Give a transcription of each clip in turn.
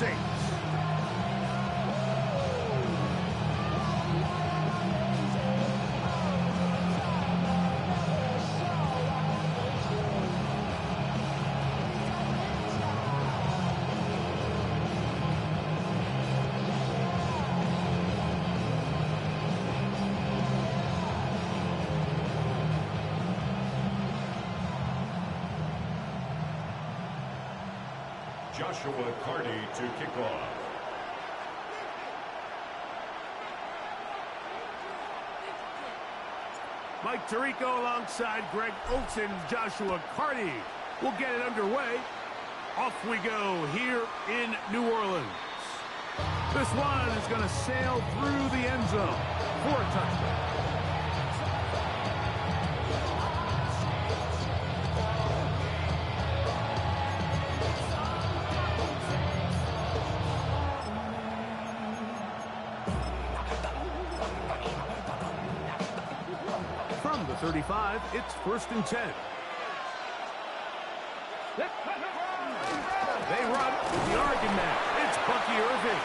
Saints. Joshua Carty to kick off. Mike Tirico alongside Greg Olsen, Joshua Carty will get it underway. Off we go here in New Orleans. This one is going to sail through the end zone for a touchdown. From the 35, it's 1st and 10. They run with the Oregon man. It's Bucky Irving.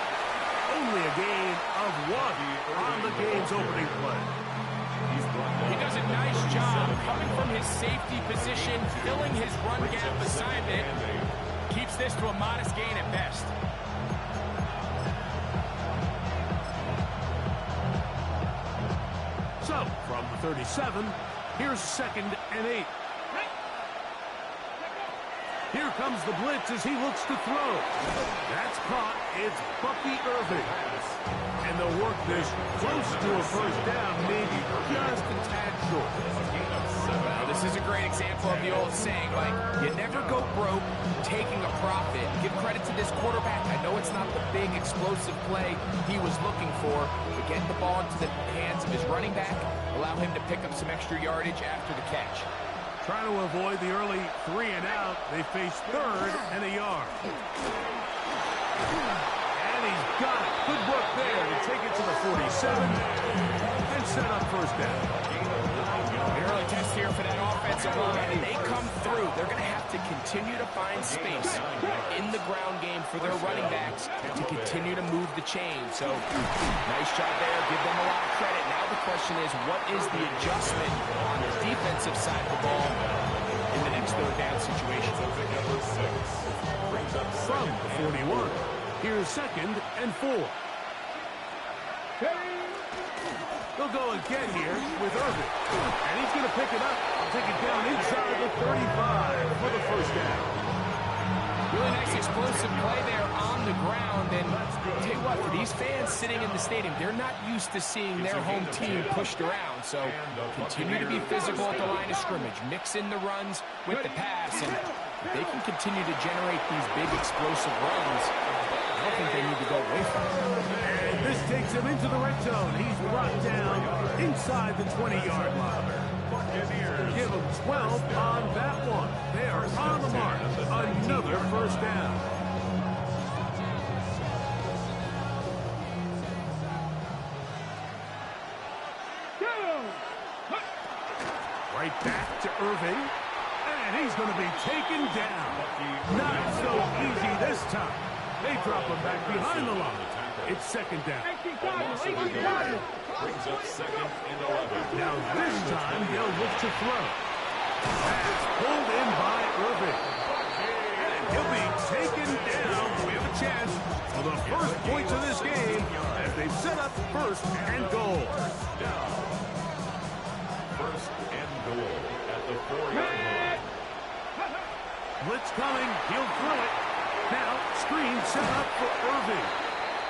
Only a gain of 1 on the game's opening play. He does a nice job coming from his safety position, filling his run gap assignment. Keeps this to a modest gain at best. So, from the 37, here's 2nd and 8. Here comes the blitz as he looks to throw. That's caught. It's Bucky Irving. And they'll work this close to a first down, maybe just a tad short. Well, this is a great example of the old saying, like, you never go broke taking a profit. Give credit to this quarterback. I know it's not the big explosive play he was looking for, but getting the ball into the hands of his running back, allow him to pick up some extra yardage after the catch. Trying to avoid the early 3 and out, they face 3rd and a yard. And he's got it. Good work there to take it to the 47 and set up first down. The early test here for that offensive line, and they come through. They're going to have to continue to find space in the ground game for their running backs to continue to move the chain. So, nice job there. Give them a lot of credit. Now the question is, what is the adjustment on the defensive side of the ball in the next 3rd down situation? From the 41, here's 2nd and 4. They'll go again here with Irving. And he's going to pick it up. Take it down inside the 35 for the first down. Really nice explosive play there on the ground. And tell you what, for these fans sitting in the stadium, they're not used to seeing their home team pushed around. So continue to be physical at the line of scrimmage. Mix in the runs with the pass. And if they can continue to generate these big explosive runs, I don't think they need to go away from it. And this takes him into the red zone. He's brought down inside the 20-yard line. Give him 12 on that one. They are on the mark. Another first down. Right back to Irving. And he's going to be taken down. Not so easy this time. They drop him back behind the line. It's 2nd down. Brings up 2nd and 11. Now this time they'll look to throw. Pass pulled in by Irving. And he'll be taken down with a chance for the first points of this game as they've set up 1st and goal. 1st and goal at the 4-yard line. Blitz coming. He'll throw it. Now screen set up for Irving.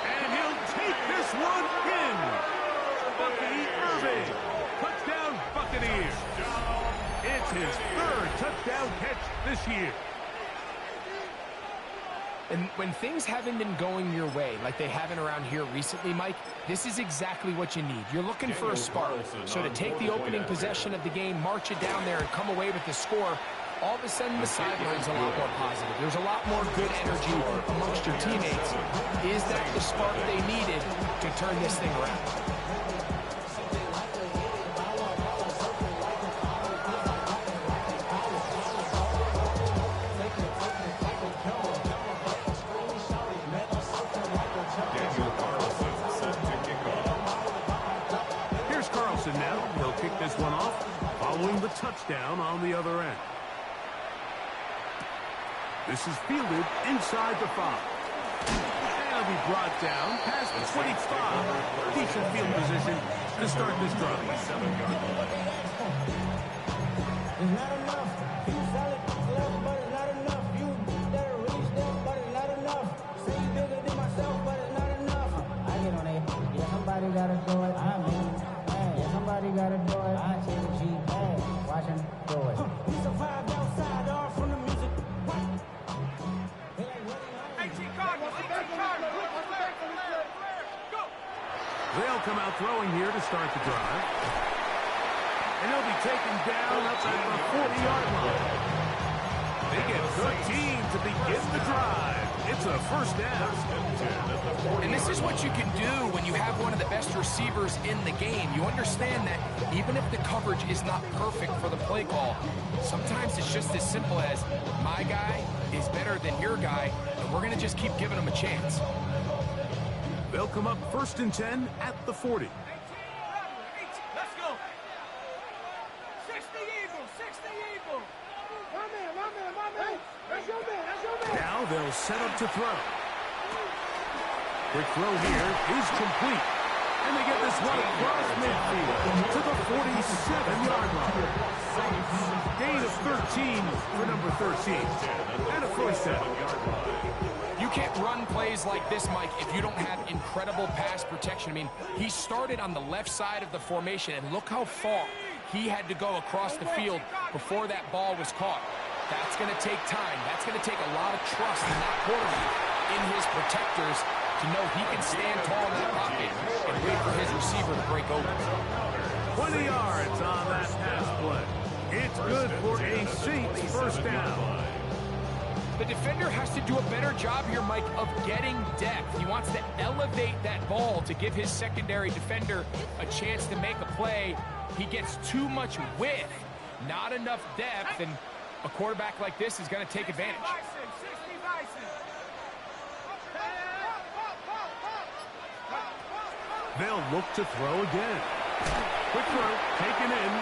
And he'll take this one in. Bucky Irving. Touchdown Buccaneers. It's his 3rd touchdown catch this year. And when things haven't been going your way, like they haven't around here recently, Mike, this is exactly what you need. You're looking for a spark. So to take the opening possession of the game, march it down there, and come away with the score, all of a sudden the sideline's a lot more positive. There's a lot more good energy amongst your teammates. Is that the spark they needed to turn this thing around? one off following the touchdown on the other end. This is fielded inside the 5. And it'll be brought down past the 25. Decent field position to start this drive. It's not enough. You solid, clever, but it's not enough. You that reach them, but it's not enough. Say you bigger than myself, but it's not enough. I get on it. Yeah, somebody gotta do it. I mean, hey, yeah, somebody gotta do it. I take the G, hey, watch him do it. We survived outside, all from the music. They'll come out throwing here to start the drive. And he'll be taken down up at the 40-yard line. They get 13 to begin the drive. It's a first down. And this is what you can do when you have one of the best receivers in the game. You understand that even if the coverage is not perfect for the play call, sometimes it's just as simple as my guy is better than your guy, and we're going to just keep giving him a chance. They'll come up 1st and 10 at the 40. Let's go. 60 Eagles, 60 Eagles. My man. That's your man. Now they'll set up to throw. Quick throw here is complete. And they get this one across midfield to the 47-yard line. Gain of 13 for number 13. And a first down. You can't run plays like this, Mike, if you don't have incredible pass protection. I mean, he started on the left side of the formation, and look how far he had to go across the field before that ball was caught. That's going to take time. That's going to take a lot of trust in that quarterback, in his protectors, to know he can stand tall in that pocket and wait for his receiver to break open. 20 yards on that pass play. It's good for a Saints first down. The defender has to do a better job here, Mike, of getting depth. He wants to elevate that ball to give his secondary defender a chance to make a play. He gets too much width, not enough depth, and a quarterback like this is going to take advantage. They'll look to throw again. Quick throw, taken in.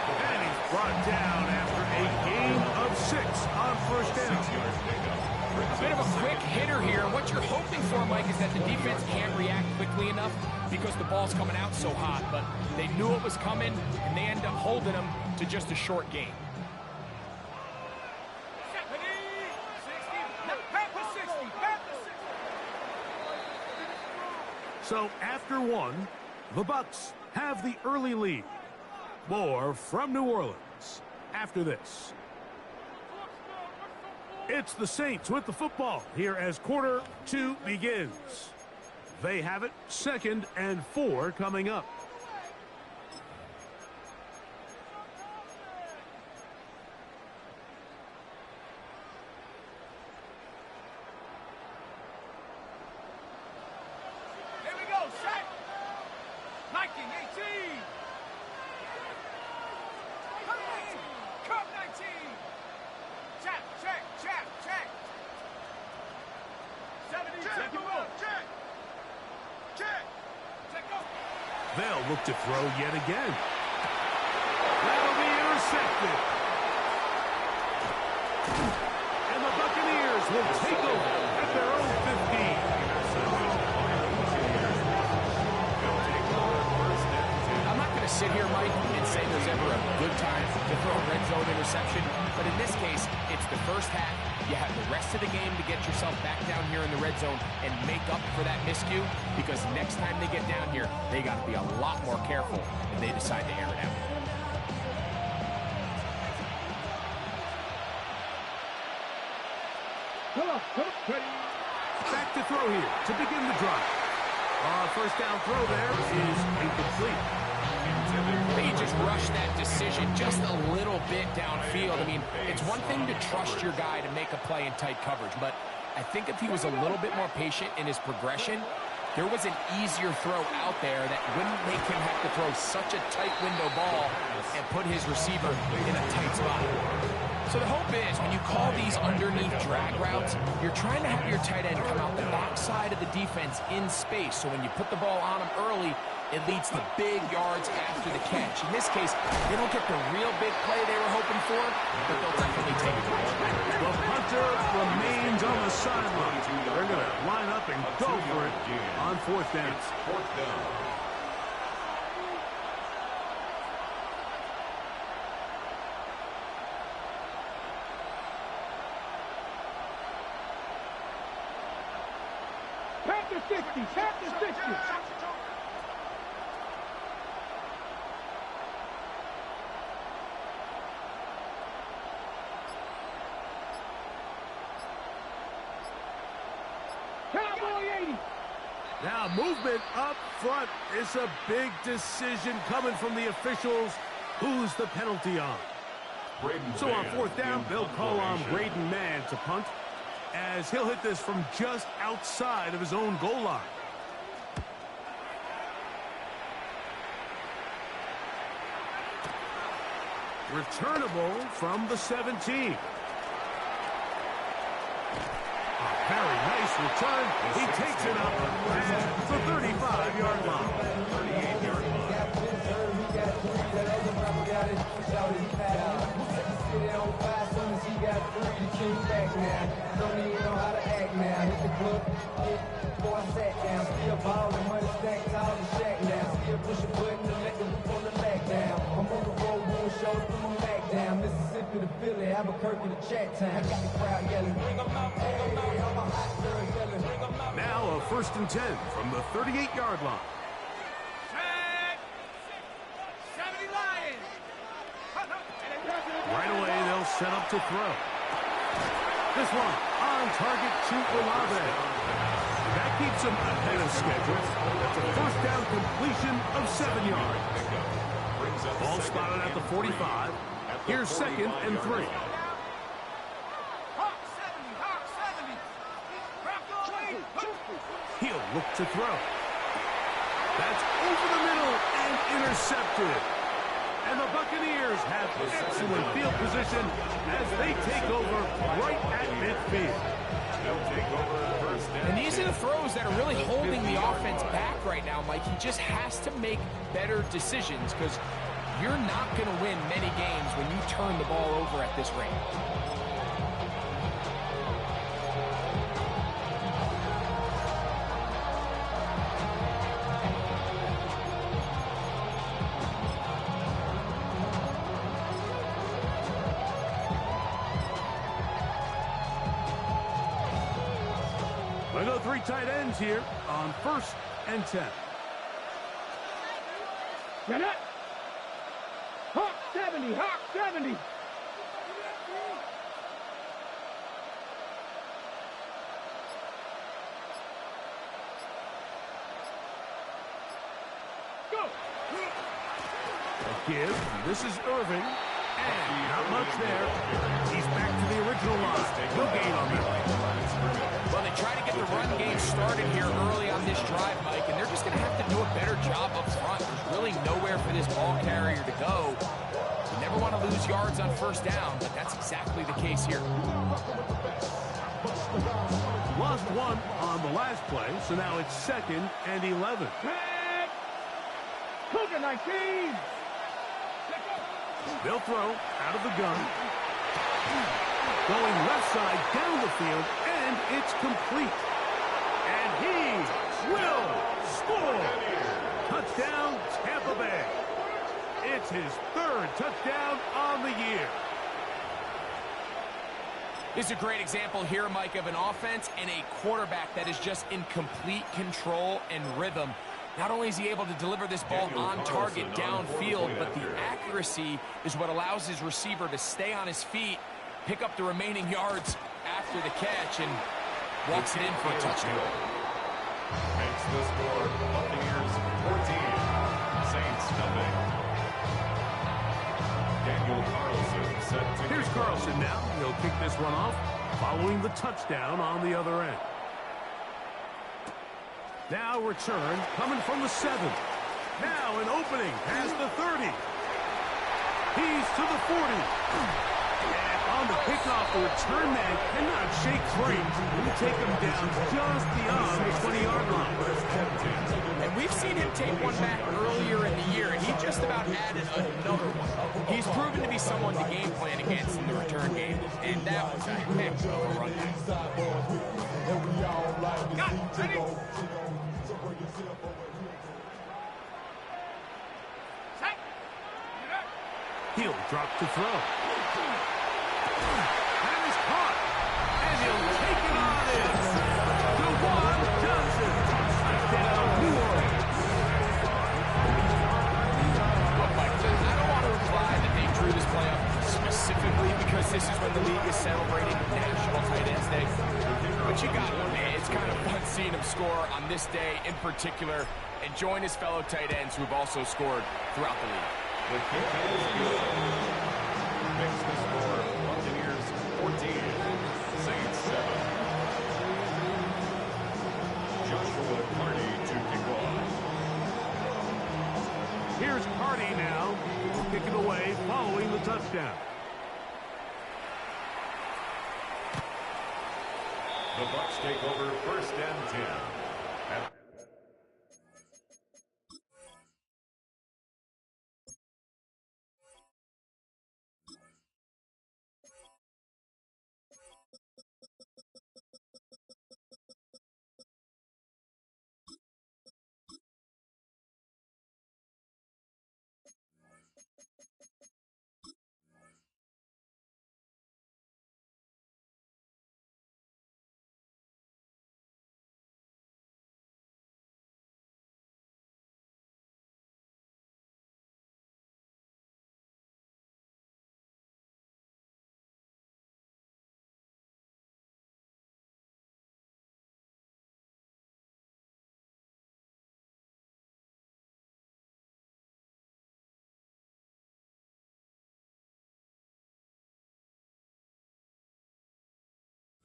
And he's brought down after a gain of 6 on first down. A bit of a quick hitter here. What you're hoping for, Mike, is that the defense can't react quickly enough because the ball's coming out so hot. But they knew it was coming, and they end up holding them to just a short gain. So after one, the Bucs have the early lead. More from New Orleans after this. It's the Saints with the football here as quarter 2 begins. They have it 2nd and 4 coming up. Here we go, set. 19, 18. Cup 19. Check. 70, check. They'll look to throw yet again. That'll be intercepted. And the Buccaneers will take over at their own 15. I'm not going to sit here, Mike, and say there's ever a good time to throw a red zone interception, but in this case, it's the first half. You have the rest of the game to get yourself back down here in the red zone and make up for that miscue, because next time they get down here, they got to be a lot more careful if they decide to air it out. Back to throw here to begin the drive. First down throw there is incomplete. He just rushed that decision just a little bit downfield. I mean, it's one thing to trust your guy to make a play in tight coverage, but I think if he was a little bit more patient in his progression, there was an easier throw out there that wouldn't make him have to throw such a tight window ball and put his receiver in a tight spot. So the hope is when you call these underneath drag routes, you're trying to have your tight end come out the backside of the defense in space. So when you put the ball on him early, it leads to big yards after the catch. In this case, they don't get the real big play they were hoping for, but they'll definitely take it. The punter remains on the sideline. They're going to line up and go for it on fourth down. Fourth down. Panther 60, Panther 60. Cowboy 80. Now movement up front. It's a big decision coming from the officials. Who's the penalty on? So on fourth down, they'll call on Braden Mann to punt, as he'll hit this from just outside of his own goal line. Returnable from the 17. A very nice return. He takes it up to the 35-yard line. 38-yard line. Mississippi to Philly, Albuquerque to Chat-Town. Got the crowd yelling, bring 'em out, bring 'em out. I'm a hot girl yelling, bring 'em out. Now a 1st and 10 from the 38-yard line. Check. 70 Lions. Right away, they'll set up to throw. This one on target to Olave. That keeps him ahead of schedule. That's a 1st down completion of 7 yards. Ball spotted at the 45. Here's 2nd and 3. Hawk 70, Hawk 70. Bronco 80. He'll look to throw. That's over the middle and intercepted. And the Buccaneers have excellent field position as they take over right at midfield. They'll take over first down. And these are the throws that are really holding the offense back right now, Mike. He just has to make better decisions because you're not going to win many games when you turn the ball over at this rate. We go 3 tight ends here on 1st and 10. Get it. Hawk 70, Hawk 70. Go. A give. This is Irving. And not much there. He's back to the original line. No gain on that. Well, they try to get the run game started here early on this drive, Mike, and they're just going to have to do a better job up front. There's really nowhere for this ball carrier to go. You never want to lose yards on 1st down, but that's exactly the case here. Lost 1 on the last play, so now it's 2nd and 11. Tag. Cougar 19. They'll throw out of the gun. Going left side down the field, and it's complete. And he will score. Touchdown, Tampa Bay. It's his 3rd touchdown on the year. This is a great example here, Mike, of an offense and a quarterback that is just in complete control and rhythm. Not only is he able to deliver this ball on target downfield, but the accuracy is what allows his receiver to stay on his feet, pick up the remaining yards after the catch, and walks it in for a touchdown. Makes the score Buccaneers 14, Saints nothing. Daniel Carlson set to... Here's Carlson now. He'll kick this one off following the touchdown on the other end. Now return coming from the 7. Now an opening past the 30. He's to the 40. On the kickoff, the return man cannot shake free. We take him down just beyond the 20-yard line. And we've seen him take one back earlier in the year, and he just about added another one. He's proven to be someone to game plan against in the return game, and that was a heck of a run back. Got it, ready? He'll drop to throw. And he's caught. And he'll take it on in. DeJuan Johnson. Touchdown, New Orleans. Look, Mike, I don't want to imply that they drew this play up specifically because this is when the league is celebrating National Tight Ends Day. But you got one, man. It's kind of fun seeing him score on this day in particular and join his fellow tight ends who have also scored throughout the league. The kick is good. Makes the score Buccaneers 14, Saints 7. Joshua Carty to kick off. Here's Carty now. He'll kick it away following the touchdown. The Bucs take over 1st and 10.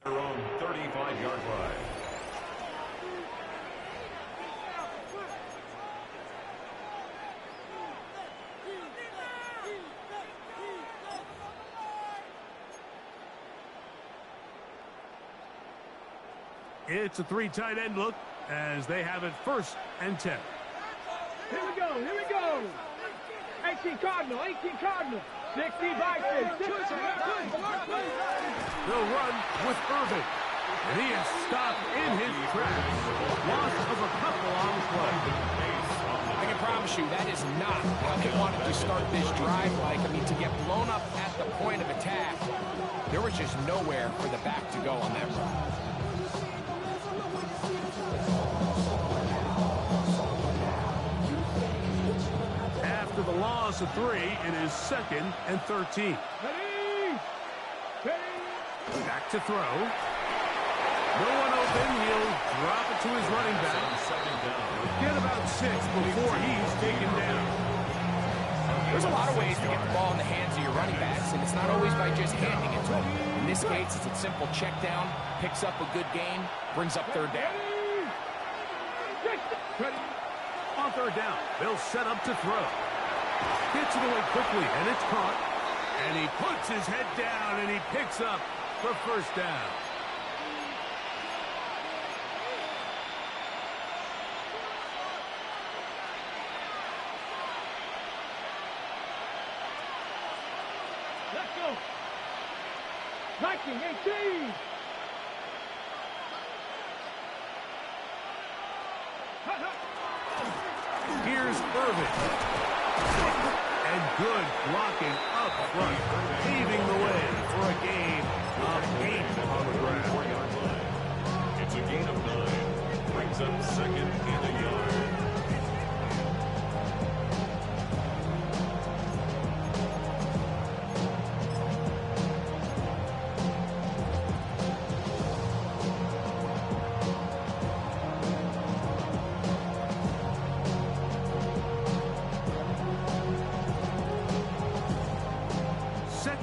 Their own 35-yard line. It's a 3 tight end look as they have it 1st and 10. Here we go, here we go. 18 Cardinal, 18 Cardinal. 60 Vikings. They'll run with Irvin. And he is stopped in his tracks. Loss of a couple on the play. I can promise you that is not how they wanted to start this drive like. I mean, to get blown up at the point of attack, there was just nowhere for the back to go on that run. After the loss of 3, it is 2nd and 13. Ready? Back to throw. No one open. He'll drop it to his running back. Get about 6 before he's taken down. There's a lot of ways to get the ball in the hands of your running backs, and it's not always by just handing it to them. In this case, it's a simple check down, picks up a good gain, brings up 3rd down. On 3rd down, they'll set up to throw. Gets it away quickly, and it's caught. And he puts his head down, and he picks up the 1st down. Let's go. Viking 18. Here's Irvin. And good blocking up front, paving the way for a gain of 8 on the ground. It's a gain of 9. Brings up 2nd and a yard.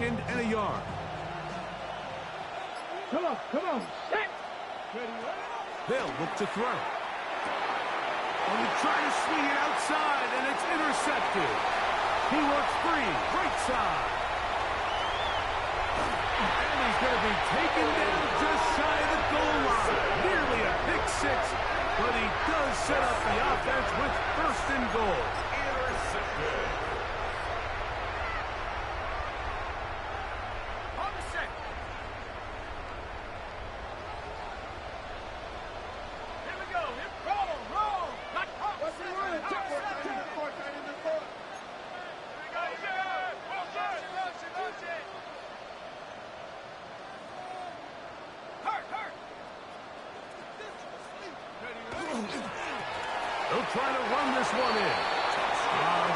And a yard. Come on. Set. They'll look to throw. And he tries to swing it outside, and it's intercepted. He works free, right side. And he's going to be taken down just shy of the goal line. Nearly a pick six, but he does set up the offense with first and goal. Intercepted. On the set. Here we go. Roll. What's the run? They'll try to run this one in.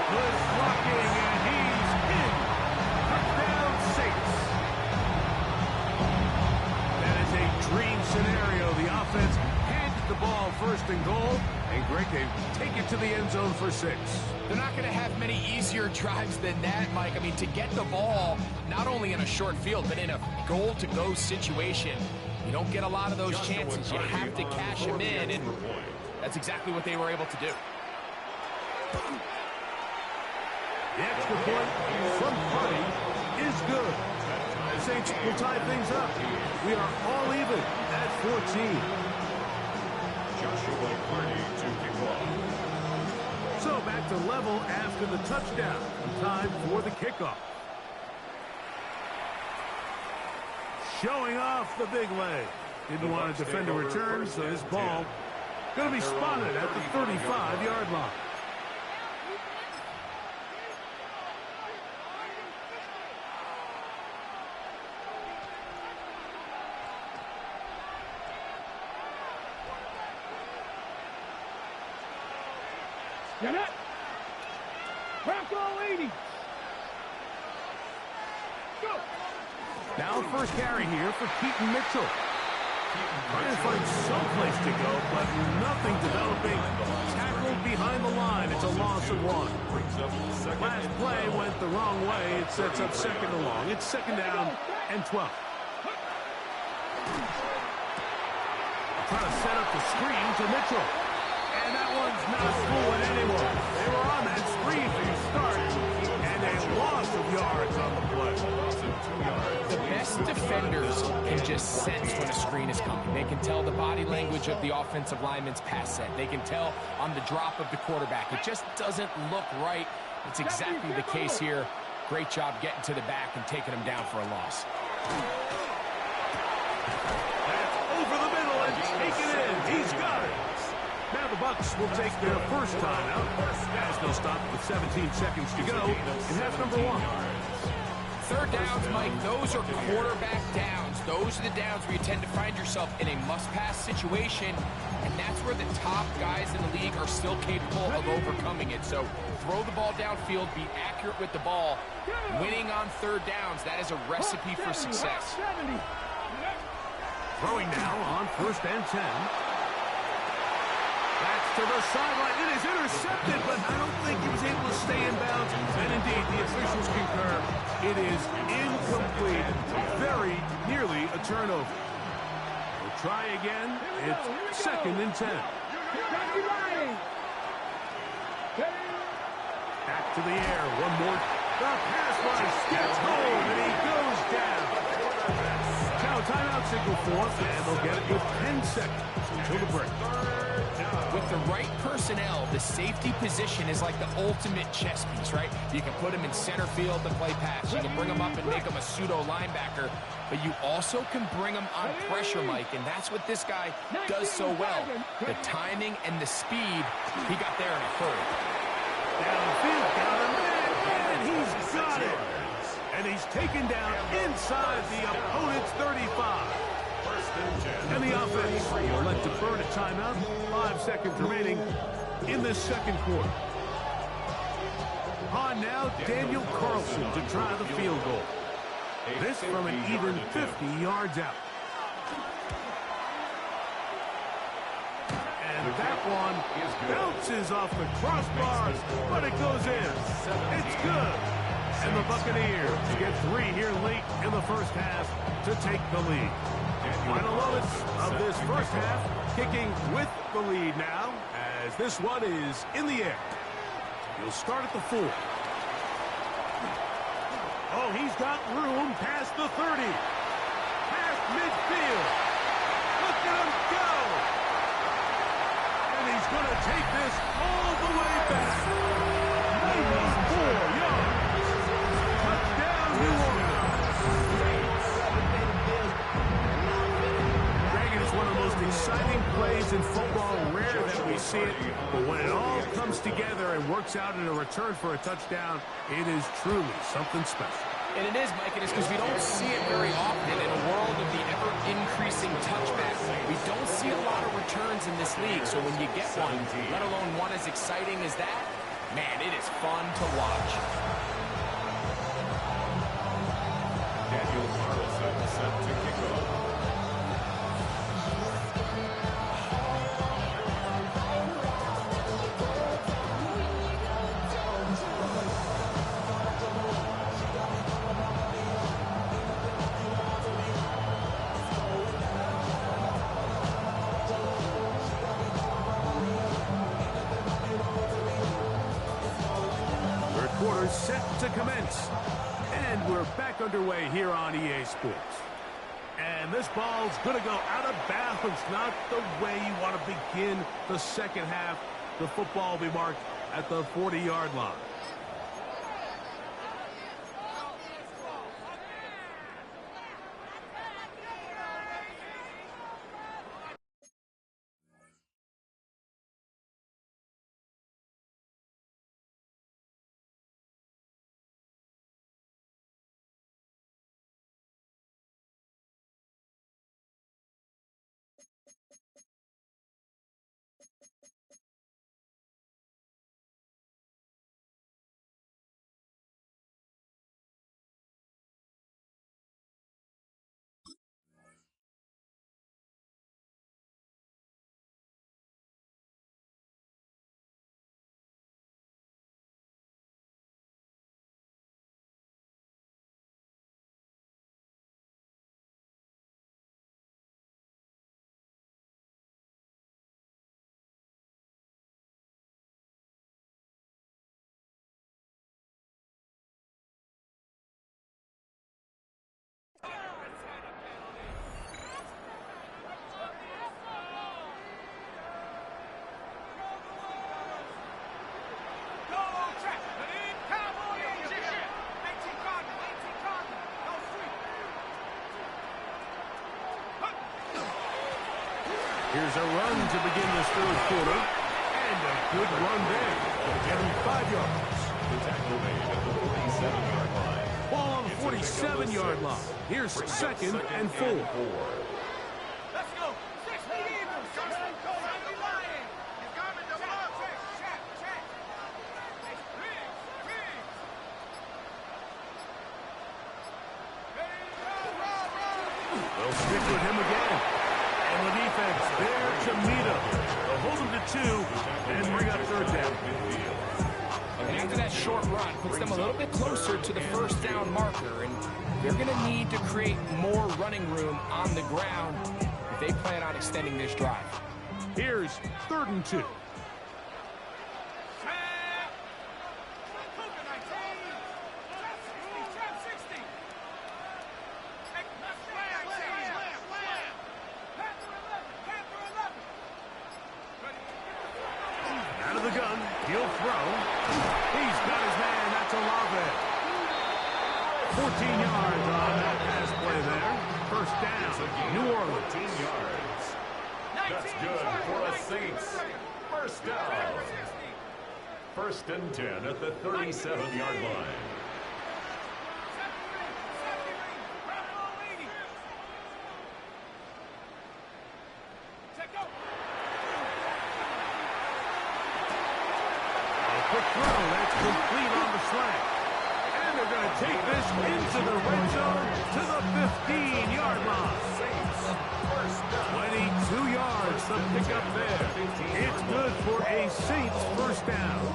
Good blocking, and he's in. Touchdown, Saints. That is a dream scenario. The offense hands the ball first and goal. And Greg, they take it to the end zone for 6. They're not going to have many easier drives than that, Mike. I mean, to get the ball, not only in a short field, but in a goal-to-go situation, you don't get a lot of those chances. You have to cash them in, and that's exactly what they were able to do. The extra point from Purdy is good. The Saints will tie things up. We are all even at 14. Joshua Purdy to kick off. So back to level after the touchdown. Time for the kickoff. Showing off the big leg. Didn't want to defend a return, so this ball going to be spotted at the 35-yard line. Get it. Bronco 80. Go. Now first carry here for Keaton Mitchell. Trying to find someplace to go, but nothing developing. Tackled behind the line. It's a loss of 1. Last play went the wrong way. It sets up second and long. It's second down and 12. Trying to set up the screen to Mitchell. And that one's not fooling anyone. They were on that screen from the start. And a loss of yards on the play. The best defenders can just sense when a screen is coming. They can tell the body language of the offensive lineman's pass set. They can tell on the drop of the quarterback. It just doesn't look right. It's exactly the case here. Great job getting to the back and taking him down for a loss. That's over the middle and take it in. He's got it. Now the Bucs will take their first timeout as they'll stop with 17 seconds to go in half number 1. Third downs, Mike, those are quarterback downs. Those are the downs where you tend to find yourself in a must-pass situation, and that's where the top guys in the league are still capable of overcoming it. So throw the ball downfield, be accurate with the ball. Winning on third downs, that is a recipe for success. Throwing now on first and 10. That's to the sideline. It is intercepted, but I don't think he was able to stay in bounds. And indeed, the officials concur. It is incomplete. Very nearly a turnover. We'll try again. It's second and 10. Back to the air. One more. The pass rush gets home, and he goes down. Now timeout signal fourth, and they'll get it with 10 seconds until the break. With the right personnel, the safety position is like the ultimate chess piece, right? You can put him in center field to play pass. You can bring him up and make him a pseudo linebacker, but you also can bring him on pressure, Mike, and that's what this guy does so well. The timing and the speed, he got there in a hurry. Downfield, got him, and he's got it. And he's taken down inside the opponent's 35. And the offense will let to burn a timeout. 5 seconds remaining in this second quarter. On now, Daniel Carlson to try the field goal. This from an even 50 yards out. And that one bounces off the crossbar, but it goes in. It's good. And the Buccaneers get 3 here late in the first half to take the lead. Final moments of this first half, kicking with the lead now, as this one is in the air. He'll start at the 4. Oh, he's got room past the 30. midfield. Look at him go. And he's going to take this all the way back. 94 yards. Touchdown, New Orleans. Greg, it is one of the most exciting plays in football. Rare that we see it, but when it all comes together and works out in a return for a touchdown, it is truly something special. And it is, Mike, it is because we don't see it very often in a world of the ever-increasing touchbacks. We don't see a lot of returns in this league, so when you get one, let alone one as exciting as that, man, it is fun to watch. Daniel Carlson set to kick off. Quarters set to commence. And we're back underway here on EA Sports. And this ball's going to go out of bounds. Not the way you want to begin the second half. The football will be marked at the 40-yard line. Here's a run to begin this third quarter. And a good run there. Getting 5 yards. The tackle made at the 47-yard line. Ball on the 47-yard line. Here's second and 4. Let's go. 60 even. 60 lying. He's coming to block. Check. They'll stick with him again. And the defense there to meet him. They'll hold him to 2 and bring up third down. And after that short run, puts them a little bit closer to the first down marker, and they're going to need to create more running room on the ground if they plan on extending this drive. Here's 3rd and 2. Out of the gun, he'll throw. He's got his man, that's Olave. 14 yards on that pass play there. First down, New Orleans. 14 yards. That's good for a Saints. First down. 1st and 10 at the 37-yard line. Quick throw, that's complete on the slant. And they're going to take this into the red zone to the 15-yard line. 22 yards, the pickup there. It's good for a Saints first down.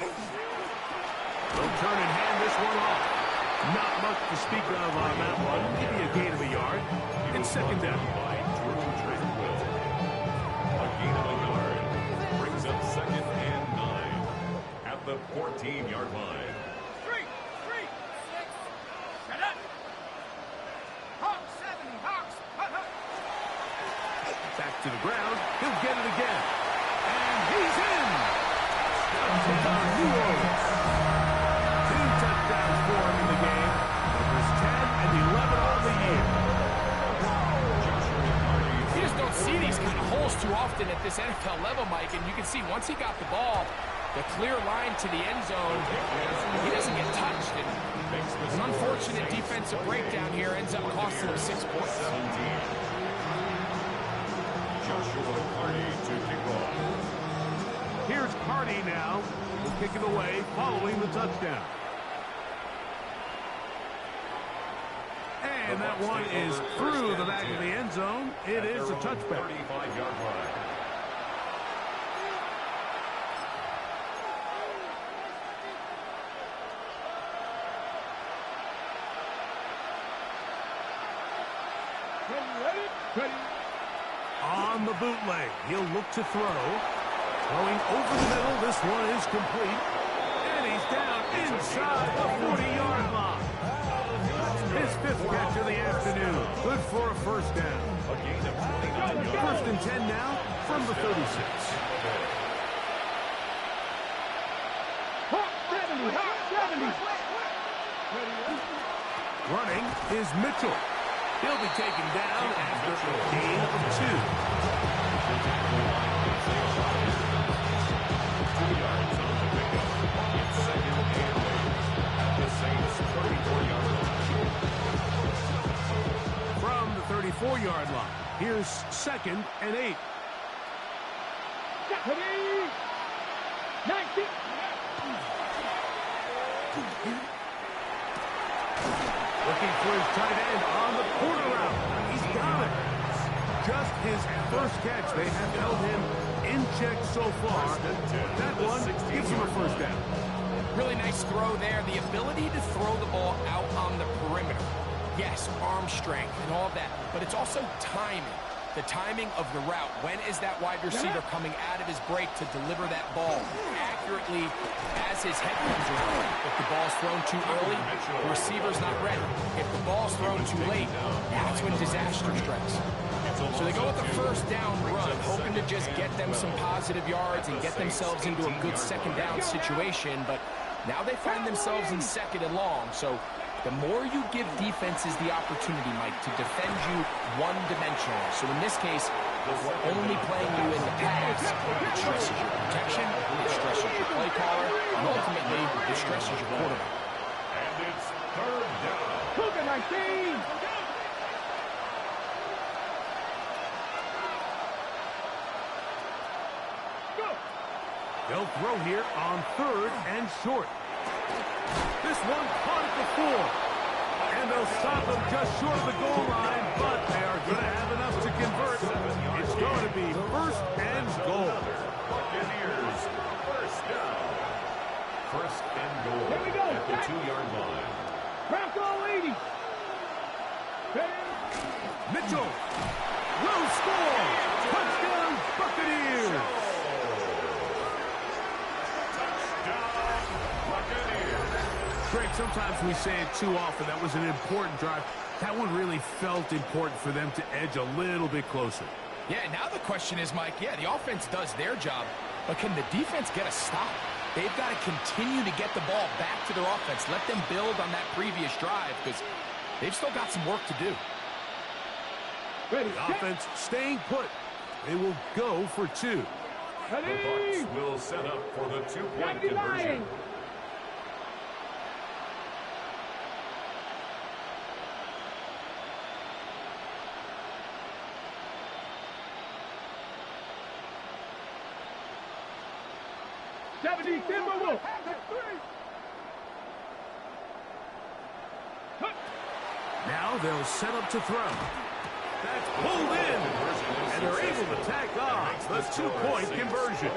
They'll turn and hand this one off. Not much to speak of on that one. Maybe a gain of a yard. And second down. By Drew Tranquill. A gain of a yard brings up 2nd and 9 at the 14-yard line. 3, 3, 6, set up. Hawks, 70, Hawks, hut, hut. Back to the ground. He'll get it again. And he's in. Touchdown, New Orleans. 2 touchdowns for him in the game. Numbers 10 and 11 on the year. You just don't see these kind of holes too often at this NFL level, Mike, and you can see once he got the ball, the clear line to the end zone, he doesn't get touched. And an unfortunate defensive breakdown here ends up costing him 6 points. Joshua Carney to kick off. Here's Carney now. He'll kick it away following the touchdown. And that one is through the back of the end zone. It is a touchback. 35-yard line. Ready? On the bootleg, he'll look to throw. Throwing over the middle, this one is complete. And he's down inside the 40-yard line. His 5th catch of the afternoon. Good for a first down. A gain of 29 yards. First and 10 now from the 36. Hawk, 70, Hawk, 70. Running is Mitchell. He'll be taken down after a gain of 2. 2 yards on the pickup. It's 2nd and 8 at the Saints' 34-yard line. From the 34-yard line, here's 2nd and 8. Ready? 19. Looking for his tight end on the corner route. He's got it. Just his first catch. They have held him in check so far. That one gives him a first down. Really nice throw there. The ability to throw the ball out on the perimeter. Yes, arm strength and all of that, but it's also timing. The timing of the route. When is that wide receiver coming out of his break to deliver that ball accurately as his head comes around? If the ball's thrown too early, the receiver's not ready. If the ball's thrown too late, that's when disaster strikes. So they go with a first down run, hoping to just get them some positive yards and get themselves into a good second down situation, but now they find themselves in 2nd and long. So the more you give defenses the opportunity, Mike, to defend you one-dimensionally. So in this case, if we're only playing you in the pass, it stresses your protection, it stresses your play caller, and ultimately, it stresses your quarterback. And it's 3rd down. Cougar 19. Go. They'll throw here on 3rd and short. This one caught at the 4. And they'll stop him just short of the goal line, but they are going to have enough to convert. It's going to be 1st and goal. Buccaneers, first down. 1st and goal Here we go. at the 2-yard line. Bronco 80. Ready? Mitchell will score. Touchdown, Buccaneers. Touchdown, Buccaneers. Greg, sometimes we say it too often. That was an important drive. That one really felt important for them to edge a little bit closer. Yeah, now the question is, Mike, yeah, the offense does their job, but can the defense get a stop? They've got to continue to get the ball back to their offense. Let them build on that previous drive because they've still got some work to do. Ready? The offense staying put. They will go for 2. The Ready? Bucs will set up for the 2-point 79. conversion. Timberwolves. Now they'll set up to throw. That's pulled in. And they're able to tack off the 2-point conversion.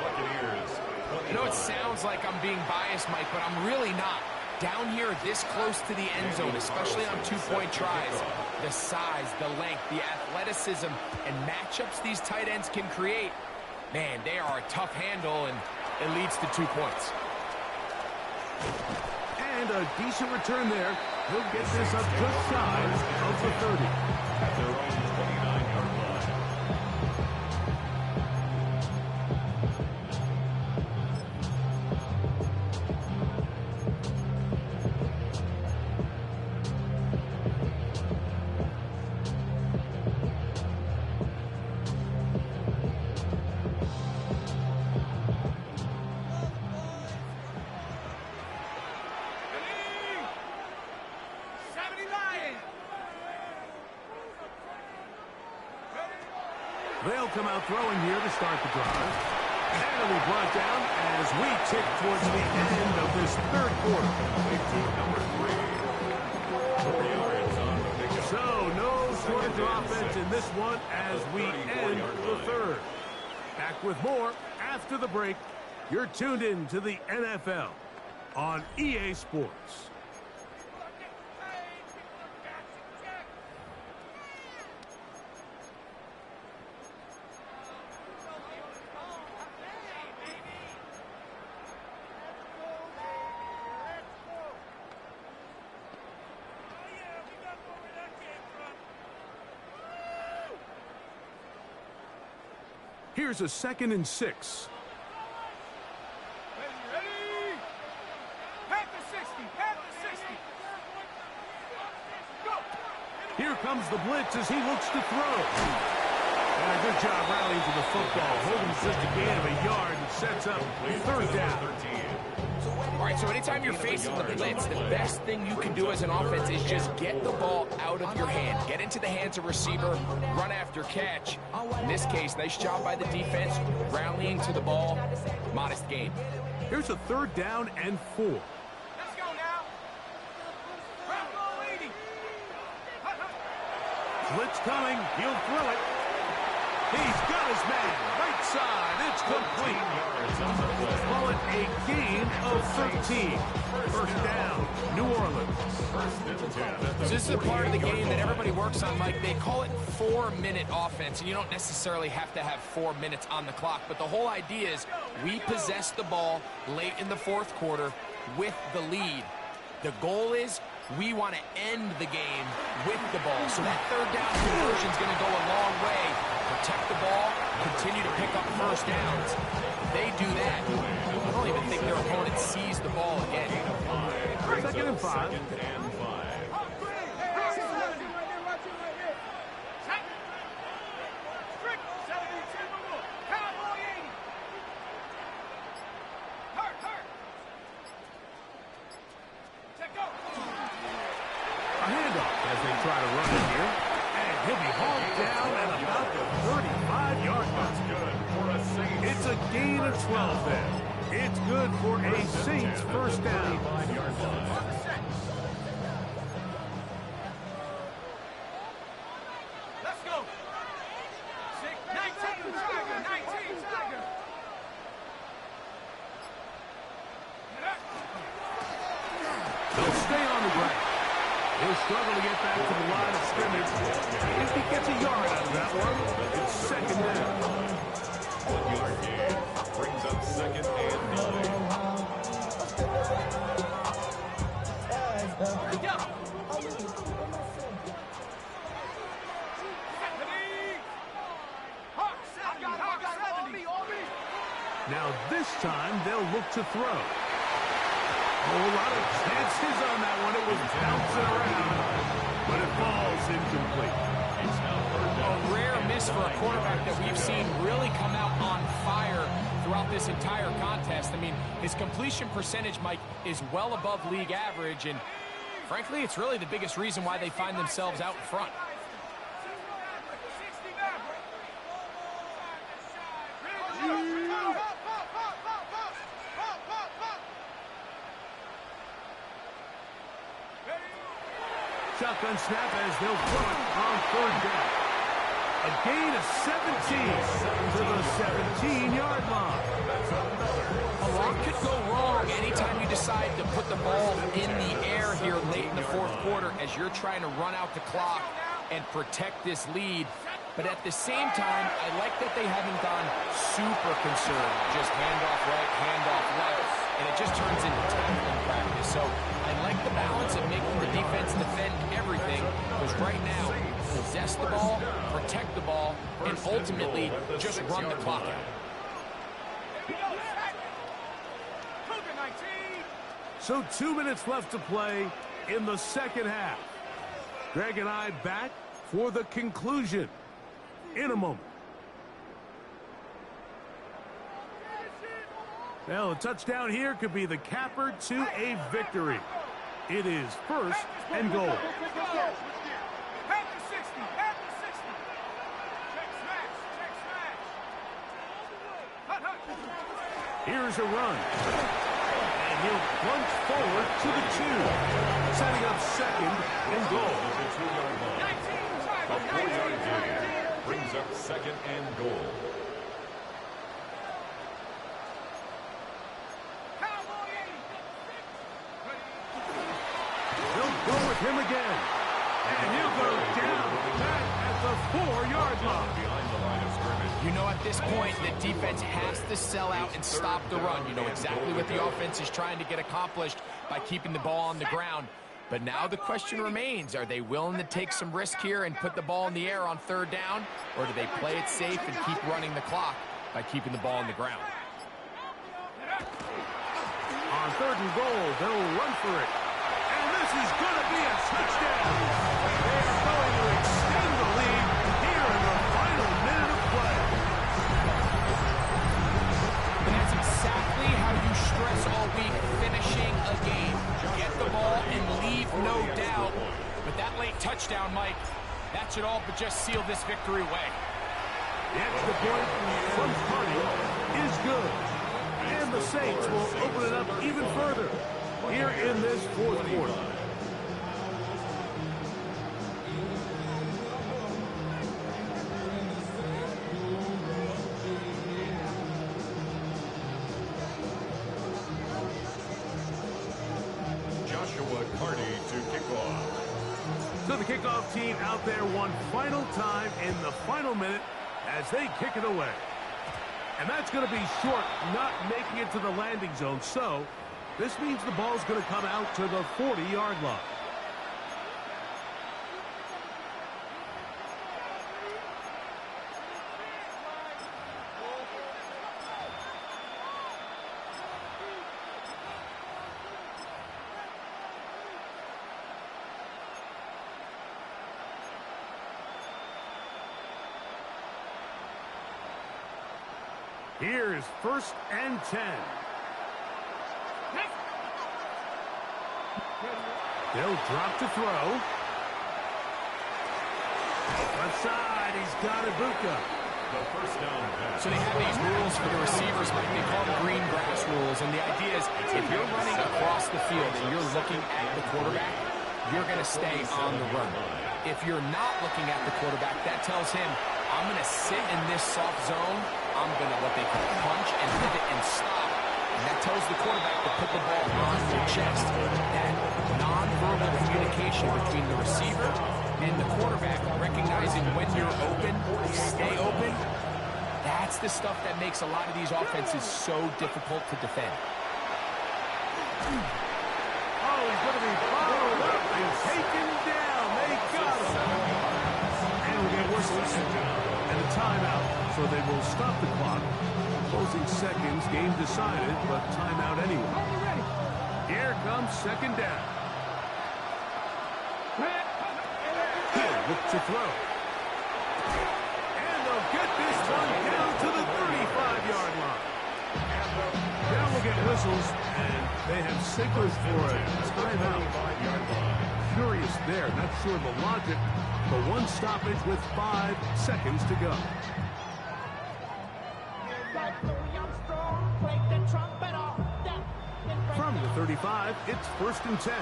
Buccaneers I know it sounds like I'm being biased, Mike, but I'm really not. Down here this close to the end zone, especially on two-point tries, the size, the length, the athleticism, and matchups these tight ends can create, man, they are a tough handle, and it leads to 2 points. And a decent return there. He'll get this up just shy of the 30. At their own 29-yard line. They'll come out throwing here to start the drive. And it'll be brought down as we tick towards the end of this third quarter. Number 3. 4 yards on the pickup. So no shortage of offense in this one as we end the third. Back with more after the break. You're tuned in to the NFL on EA Sports. Here's a 2nd and 6. Ready? Pack the 60. Pack the 60. Go. Here comes the blitz as he looks to throw. And a good job rallying to the football. Holding just a gain of a yard and sets up third down. All right, so anytime you're facing the blitz, the best thing you can do as an offense is just get the ball out of your hand. Get into the hands of receiver, run after catch. In this case, nice job by the defense, rallying to the ball. Modest gain. Here's a 3rd down and 4. Let's go now. Bravo 80. Blitz coming. He'll throw it. He's got his man. Right side. It's complete. Call it a gain of 13. First down, New Orleans. So this is a part of the game that everybody works on, Mike. They call it 4-minute offense, and you don't necessarily have to have 4 minutes on the clock. But the whole idea is we possess the ball late in the fourth quarter with the lead. The goal is we want to end the game with the ball. So that 3rd down conversion is going to go a long way. Protect the ball, continue to pick up first downs. If they do that, I don't even think their opponent sees the ball again. 2nd and 5. A handoff as they try to run it here. And he'll be hauled down at about the 35-yard line. It's a gain of 12 then. It's good for a Saints first down. Let's go. 19 Tiger. They'll stay on the ground. He'll struggle to get back to the line of scrimmage. If he gets a yard out of that one, it's 2nd down. 1 yard gain. Brings up 2nd and 9. Now this time they'll look to throw. A whole lot of chances on that one. It was bouncing around, but it falls incomplete. A rare miss for a quarterback that we've seen really come out on fire throughout this entire contest. I mean, his completion percentage, Mike, is well above league average, and frankly, it's really the biggest reason why they find themselves out in front. Shotgun snap as they'll throw it on 3rd down. A gain of 17. to the 17-yard line. A lot could go wrong anytime you decide to put the ball in the air here late in the fourth quarter as you're trying to run out the clock and protect this lead. But at the same time, I like that they haven't gone super concerned. Just handoff right, handoff left, and it just turns into tackling practice. So I like the balance of making the defense defend everything, because right now, possess the ball, protect the ball, and ultimately just run the clock out. So 2 minutes left to play in the second half. Greg and I back for the conclusion in a moment. Well, a touchdown here could be the capper to a victory. It is first and goal. Here's a run. And he'll plunge forward to the 2. Setting up second and goal. A 4-yard gain brings up second and goal. They'll go with him again. And he'll go down back at the 4-yard line. Behind the line of scrimmage. You know, at this point, the defense has to sell out and stop the run. You know exactly what the offense is trying to get accomplished by keeping the ball on the ground. But now the question remains, are they willing to take some risk here and put the ball in the air on third down? Or do they play it safe and keep running the clock by keeping the ball on the ground? On third and goal, they'll run for it. And this is going to be a touchdown. They are going to extend the lead here in the final minute of play. And that's exactly how you stress all week, finishing a game. Get the ball and leave no doubt. But that late touchdown, Mike, that should all but just seal this victory away. The extra point from Carney is good. And the Saints will open it up even further here in this fourth quarter. Joshua Carney to kick off. So the kickoff team out there one final time in the final minute as they kick it away. And that's going to be short, not making it to the landing zone. So this means the ball's going to come out to the 40-yard line. Here's first and 10. They'll drop to throw. Left side, he's got Ibuka. The first down pass. So they have these rules for the receivers, like they call them green grass rules. And the idea is if you're running across the field and you're looking at the quarterback, you're going to stay on the run. If you're not looking at the quarterback, that tells him, I'm going to sit in this soft zone. I'm going to what they call punch and pivot and stop. And that tells the quarterback to put the ball on your chest. That nonverbal communication between the receiver and the quarterback, recognizing when you're open, stay open, that's the stuff that makes a lot of these offenses so difficult to defend. Oh, he's going to be followed up and taken down. They got him. And we'll get whistles and a timeout. So they will stop the clock. Closing seconds, game decided, but timeout anyway. Here comes second down. Hill look to throw. And they'll get this one down to the 35-yard line. Now we'll get whistles, and they have signals for a timeout. Curious there, not sure the logic, but one stoppage with 5 seconds to go. From the 35, it's first and 10.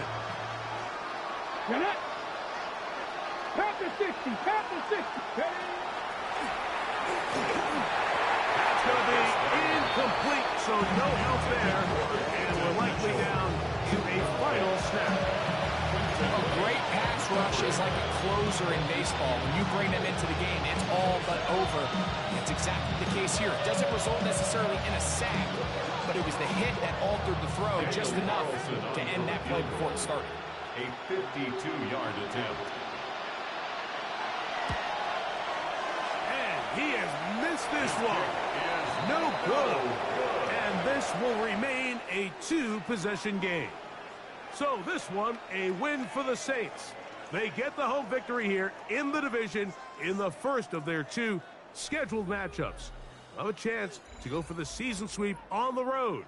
Pass the 60, pass the 60. incomplete, so no help there. And we're likely down to a final snap. A great pass rush is like a closer in baseball. When you bring them into the game, it's all but over. That's exactly the case here. It doesn't result necessarily in a sack, but it was the hit that altered the throw just enough to end that play before it started. A 52-yard attempt. And he has missed this one. No good. And this will remain a 2-possession game. So this one, a win for the Saints. They get the home victory here in the division in the first of their 2 scheduled matchups. Have a chance to go for the season sweep on the road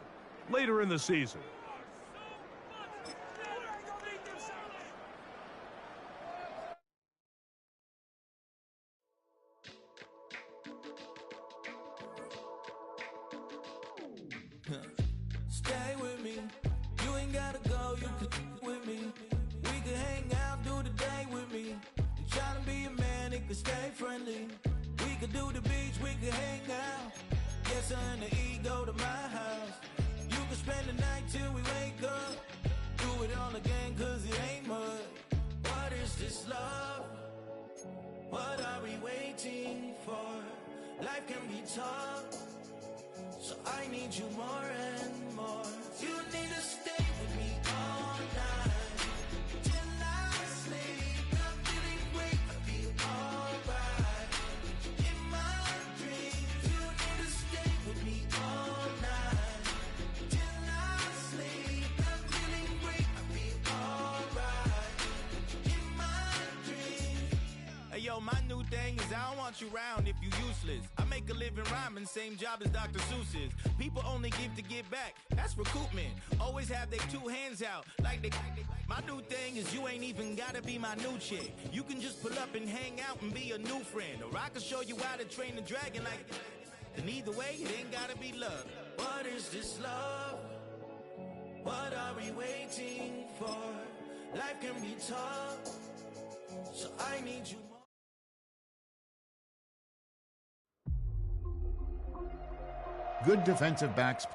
later in the season. Stay with me. You ain't gotta go, you could with me. We could hang out, do the day with me. You tryna be a man, it could stay friendly. We could do the beach, we could hang out. Yes, her and the E go to my house. You could spend the night till we wake up. Do it all again, cause it ain't mud. What is this love? What are we waiting for? Life can be tough, so I need you more and more. You need to stay with me all night till I sleep. I'm feeling great, I'll be alright. In my dreams, you need to stay with me all night till I sleep. I'm feeling great, I'll be alright. In my dreams. Hey yo, my new thing is I don't want you around if you useless. I make a living rhyming, same job as Dr. Seuss's. People only give to get back, that's recoupment. Always have their 2 hands out, like they. My new thing is you ain't even gotta be my new chick. You can just pull up and hang out and be a new friend. Or I can show you how to train the dragon like. And either way, it ain't gotta be love. What is this love? What are we waiting for? Life can be tough, so I need you more. Good defensive backs